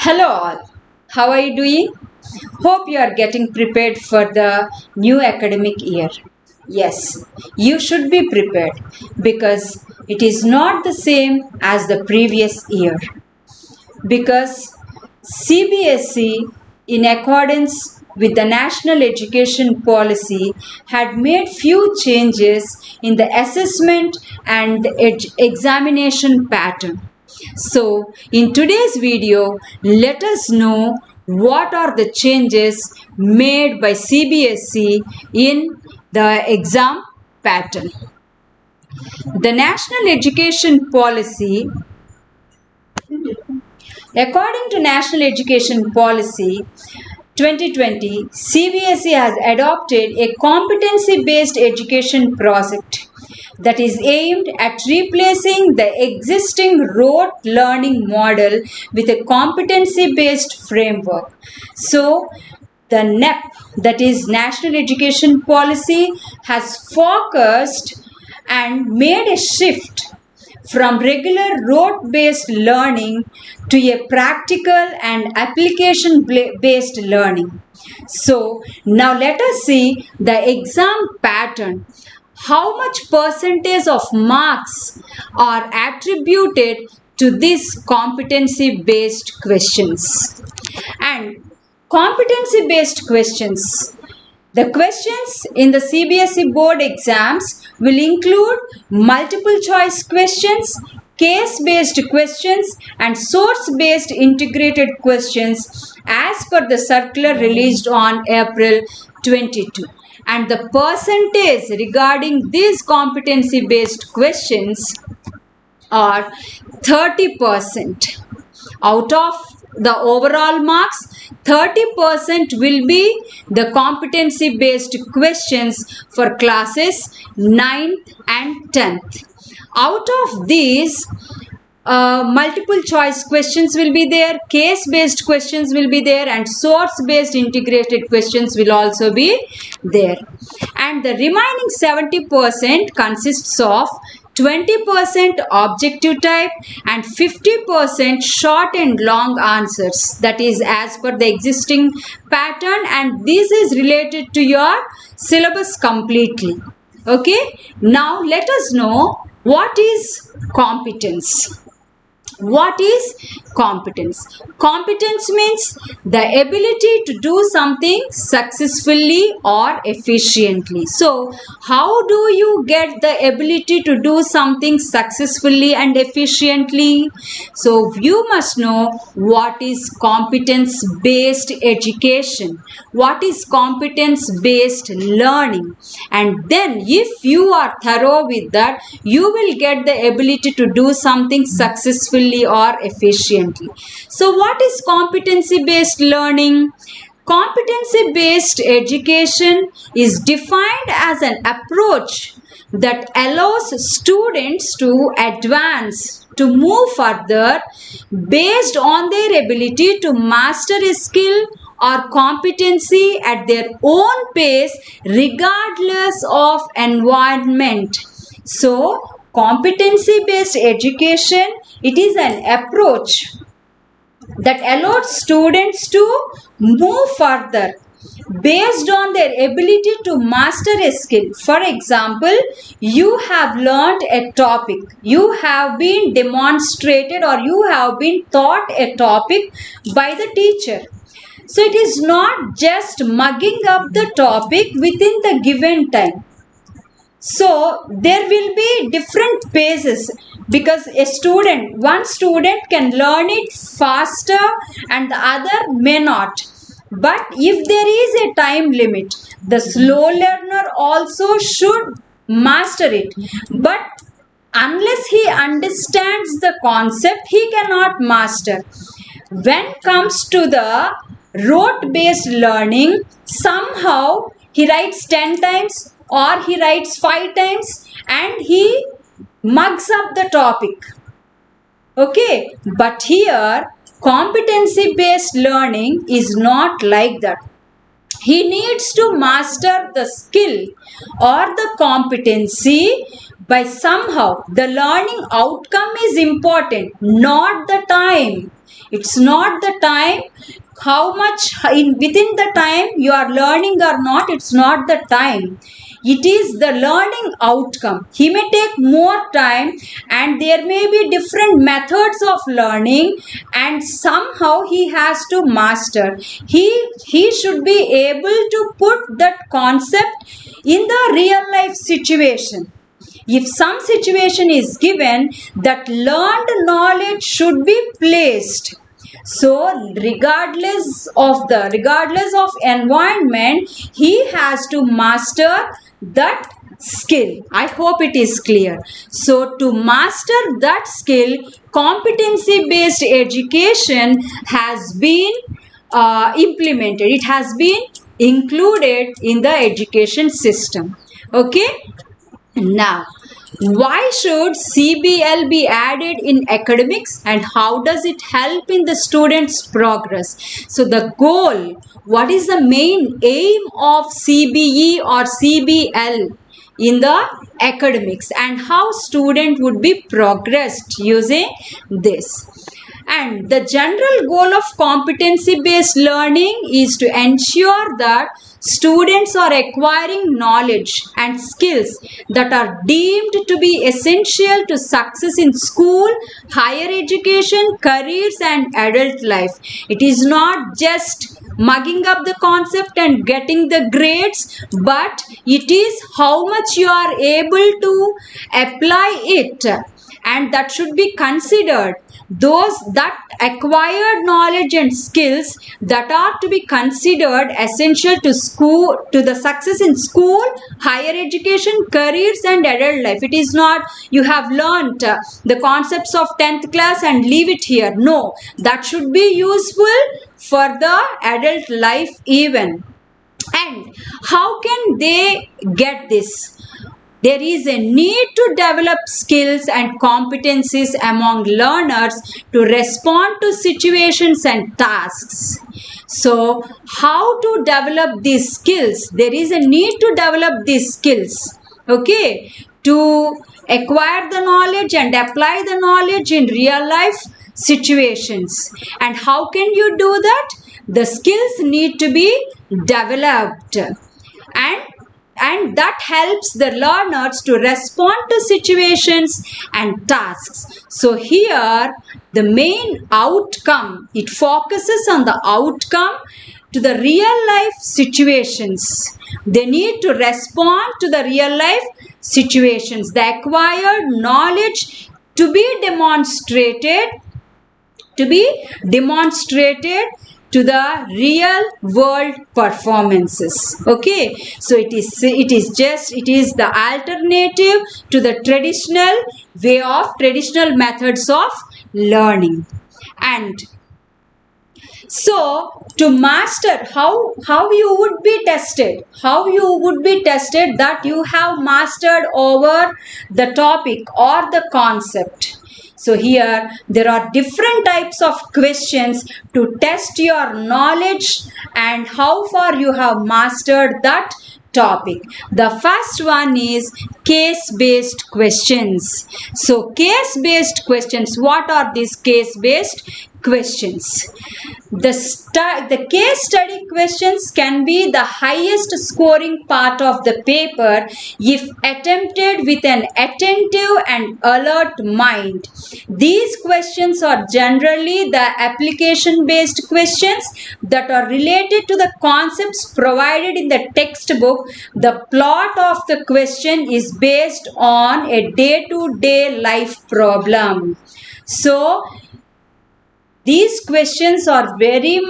Hello all, how are you doing? Hope you are getting prepared for the new academic year. Yes, you should be prepared because it is not the same as the previous year. Because CBSE, in accordance with the National Education Policy, had made few changes in the assessment and the examination pattern. So, in today's video, let us know what are the changes made by CBSE in the exam pattern. The National Education Policy, according to National Education Policy 2020, CBSE has adopted a competency-based education project that is aimed at replacing the existing rote learning model with a competency-based framework. So, the NEP, that is National Education Policy, has focused and made a shift from regular rote-based learning to a practical and application-based learning. So now let us see the exam pattern. How much percentage of marks are attributed to these competency-based questions? And competency-based questions. The questions in the CBSE board exams will include multiple choice questions, case-based questions and source-based integrated questions as per the circular released on April 22. And the percentage regarding these competency-based questions are 30%. Out of the overall marks, 30% will be the competency based questions for classes 9th and 10th. Out of these, multiple choice questions will be there, case based questions will be there, and source based integrated questions will also be there. And the remaining 70% consists of 20% objective type and 50% short and long answers, that is as per the existing pattern, and this is related to your syllabus completely. Okay, now let us know what is competence. What is competence? Competence means the ability to do something successfully or efficiently. So, how do you get the ability to do something successfully and efficiently? So, you must know what is competence based education, what is competence based learning, and then if you are thorough with that, you will get the ability to do something successfully or efficiently. So what is competency based learning? Competency based education is defined as an approach that allows students to advance, to move further based on their ability to master a skill or competency at their own pace regardless of environment. So competency based education, it is an approach that allows students to move further based on their ability to master a skill. For example, you have learned a topic, you have been demonstrated or you have been taught a topic by the teacher. So it is not just mugging up the topic within the given time. So there will be different paces because one student can learn it faster and the other may not. But if there is a time limit, the slow learner also should master it. But unless he understands the concept, he cannot master. When it comes to the rote based learning, somehow he writes 10 times or he writes 5 times and he mugs up the topic. Okay, but here competency based learning is not like that. He needs to master the skill or the competency by somehow. The learning outcome is important, not the time. It's not the time, how much within the time you are learning or not, it's not the time. It is the learning outcome. He may take more time, and there may be different methods of learning, and somehow he has to master. He should be able to put that concept in the real life situation. If some situation is given, that learned knowledge should be placed. So regardless of environment, he has to master that skill. I hope it is clear. So to master that skill, competency based education has been implemented. It has been included in the education system. Okay. Now, why should CBL be added in academics, and how does it help in the student's progress? So the goal, what is the main aim of CBE or CBL in the academics, and how student would be progressed using this? And the general goal of competency based learning is to ensure that students are acquiring knowledge and skills that are deemed to be essential to success in school, higher education, careers, and adult life. It is not just mugging up the concept and getting the grades, but it is how much you are able to apply it, and that should be considered. Those that acquired knowledge and skills that are to be considered essential to school, to the success in school, higher education, careers, and adult life. It is not you have learnt the concepts of 10th class and leave it here. No, that should be useful for the adult life even. And how can they get this? There is a need to develop skills and competencies among learners to respond to situations and tasks. So, how to develop these skills? There is a need to develop these skills, okay, to acquire the knowledge and apply the knowledge in real life situations. And how can you do that? The skills need to be developed, and that helps the learners to respond to situations and tasks. So here the main outcome, it focuses on the outcome to the real life situations. They need to respond to the real life situations. The acquired knowledge to be demonstrated to the real world performances. Okay, so it is the alternative to the traditional methods of learning. And so to master, how you would be tested that you have mastered over the topic or the concept. So here there are different types of questions to test your knowledge and how far you have mastered that topic. The first one is case-based questions. So case-based questions, what are these case-based questions? The case study questions can be the highest scoring part of the paper if attempted with an attentive and alert mind. These questions are generally the application based questions that are related to the concepts provided in the textbook. The plot of the question is based on a day-to-day life problem. So these questions are very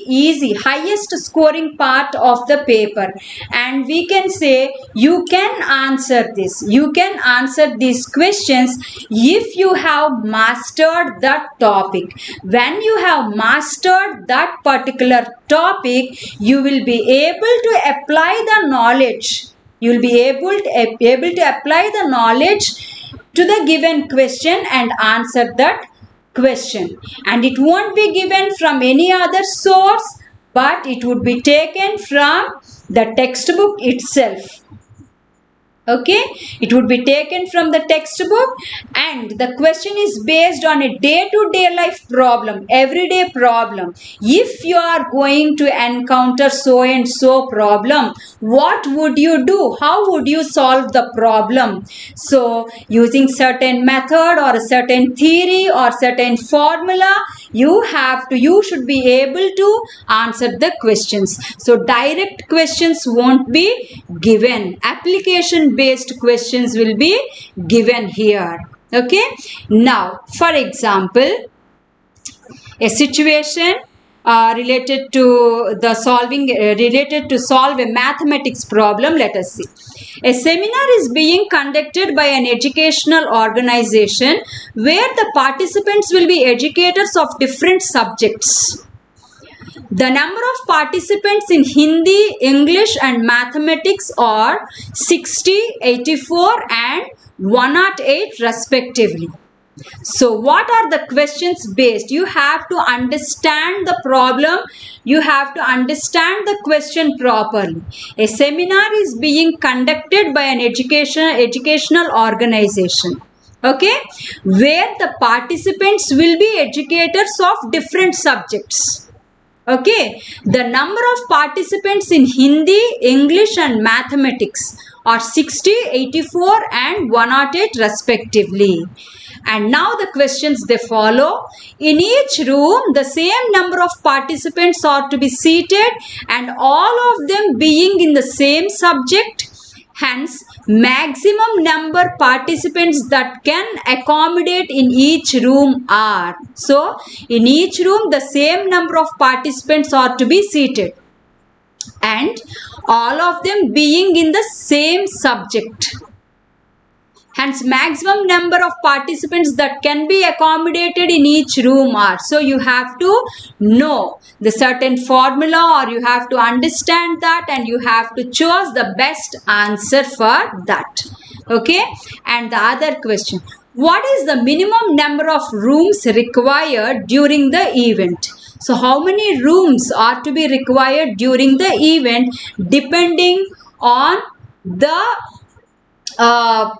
easy, highest scoring part of the paper, and we can say you can answer this. You can answer these questions if you have mastered that topic. When you have mastered that particular topic, you will be able to apply the knowledge. You will be able to apply the knowledge to the given question and answer that question, and it won't be given from any other source, but it would be taken from the textbook itself. Okay, it would be taken from the textbook, and the question is based on a day-to-day life problem, everyday problem. If you are going to encounter so and so problem, what would you do? How would you solve the problem? So using certain method or a certain theory or certain formula, you should be able to answer the questions. So direct questions won't be given. Application based questions will be given here. Okay, now for example, a situation related to the related to solve a mathematics problem. Let us see. A seminar is being conducted by an educational organization where the participants will be educators of different subjects. The number of participants in Hindi, English and mathematics are 60, 84 and 108 respectively. So what are the questions based? You have to understand the problem. You have to understand the question properly. A seminar is being conducted by an educational organization. Okay, where the participants will be educators of different subjects. Okay, the number of participants in Hindi, English and mathematics are 60, 84 and 108 respectively. And now the questions they follow. In each room, the same number of participants are to be seated and all of them being in the same subject. Hence, maximum number participants that can accommodate in each room are. So, in each room, the same number of participants are to be seated. And all of them being in the same subject. Hence, maximum number of participants that can be accommodated in each room are. So, you have to know the certain formula or you have to understand that and you have to choose the best answer for that. Okay. And the other question. What is the minimum number of rooms required during the event? So, how many rooms are to be required during the event depending on the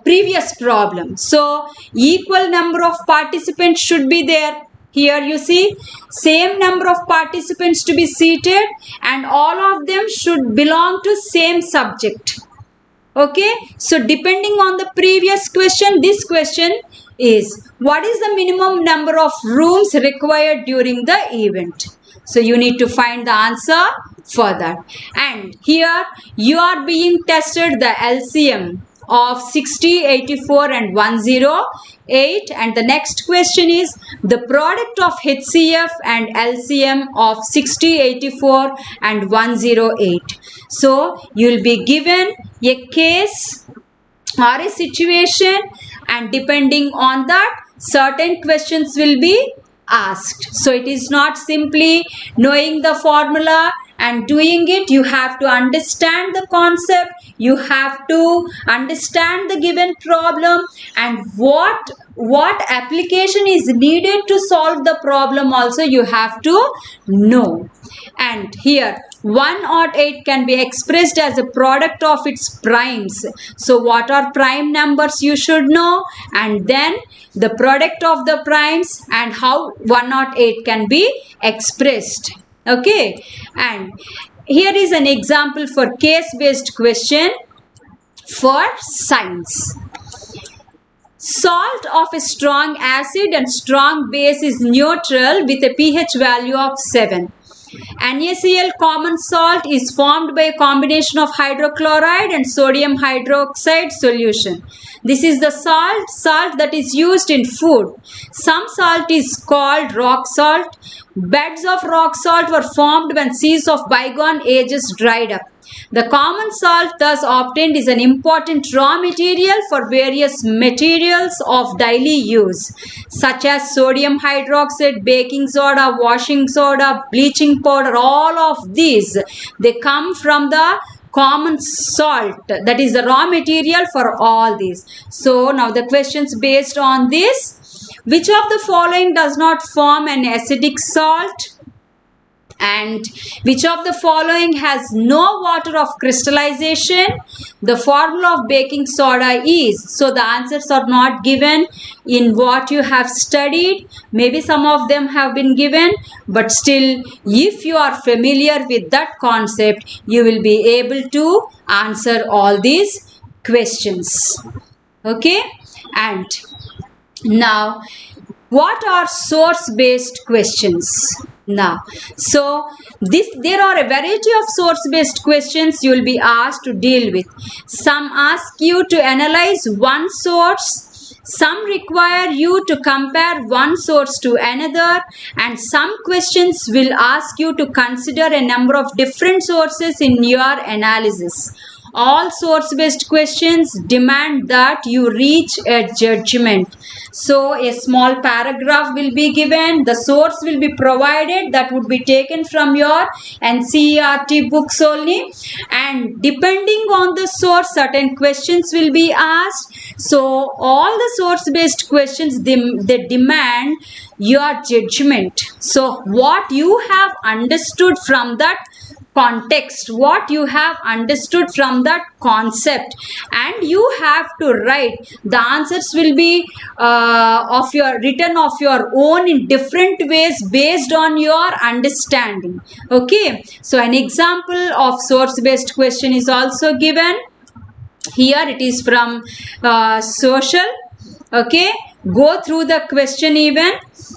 previous problem. So equal number of participants should be there. Here you see same number of participants to be seated and all of them should belong to same subject. Okay, so depending on the previous question, this question is what is the minimum number of rooms required during the event? So you need to find the answer for that. And here you are being tested the LCM of 60, 84 and 108, and the next question is the product of HCF and LCM of 60, 84 and 108. So you will be given a case or a situation and depending on that certain questions will be asked. So it is not simply knowing the formula and doing it. You have to understand the concept, you have to understand the given problem and what application is needed to solve the problem also you have to know. And here 108 can be expressed as a product of its primes. So what are prime numbers you should know, and then the product of the primes and how 108 can be expressed. Okay, and here is an example for case based question for science. Salt of a strong acid and strong base is neutral with a pH value of 7. NaCl common salt is formed by a combination of hydrochloride and sodium hydroxide solution. This is the salt that is used in food. Some salt is called rock salt. Beds of rock salt were formed when seas of bygone ages dried up. The common salt thus obtained is an important raw material for various materials of daily use, such as sodium hydroxide, baking soda, washing soda, bleaching powder. All of these, they come from the common salt, that is the raw material for all these. So now the questions based on this: which of the following does not form an acidic salt? And which of the following has no water of crystallization? The formula of baking soda is. So the answers are not given in what you have studied. Maybe some of them have been given, but still, if you are familiar with that concept, you will be able to answer all these questions. Okay? And now, what are source based questions? Now, so there are a variety of source based questions you will be asked to deal with. Some ask you to analyze one source, some require you to compare one source to another, and some questions will ask you to consider a number of different sources in your analysis. All source based questions demand that you reach a judgment. So a small paragraph will be given, the source will be provided, that would be taken from your NCERT books only, and depending on the source, certain questions will be asked. So all the source based questions, they demand your judgment. So what you have understood from that context, what you have understood from that concept, and you have to write. The answers will be written of your own in different ways based on your understanding. Okay, so an example of source based question is also given here. It is from social. Okay, go through the question even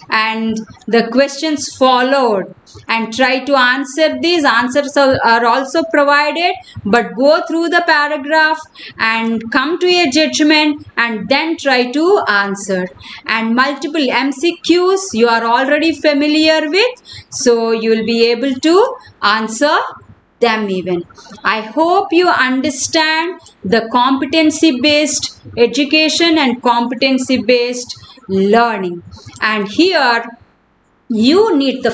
and the questions followed and try to answer these. Answers are also provided, but go through the paragraph and come to a judgment and then try to answer. And multiple MCQs you are already familiar with, so you will be able to answer them even. I hope you understand the competency based education and competency based learning. And here you need the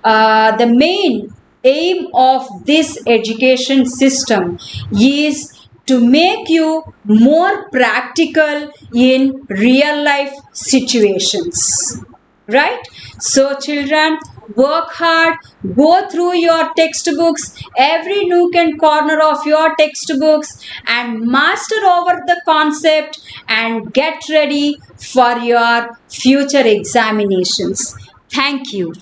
the main aim of this education system is to make you more practical in real life situations. Right? So children, work hard, go through your textbooks, every nook and corner of your textbooks, and master over the concept and get ready for your future examinations. Thank you.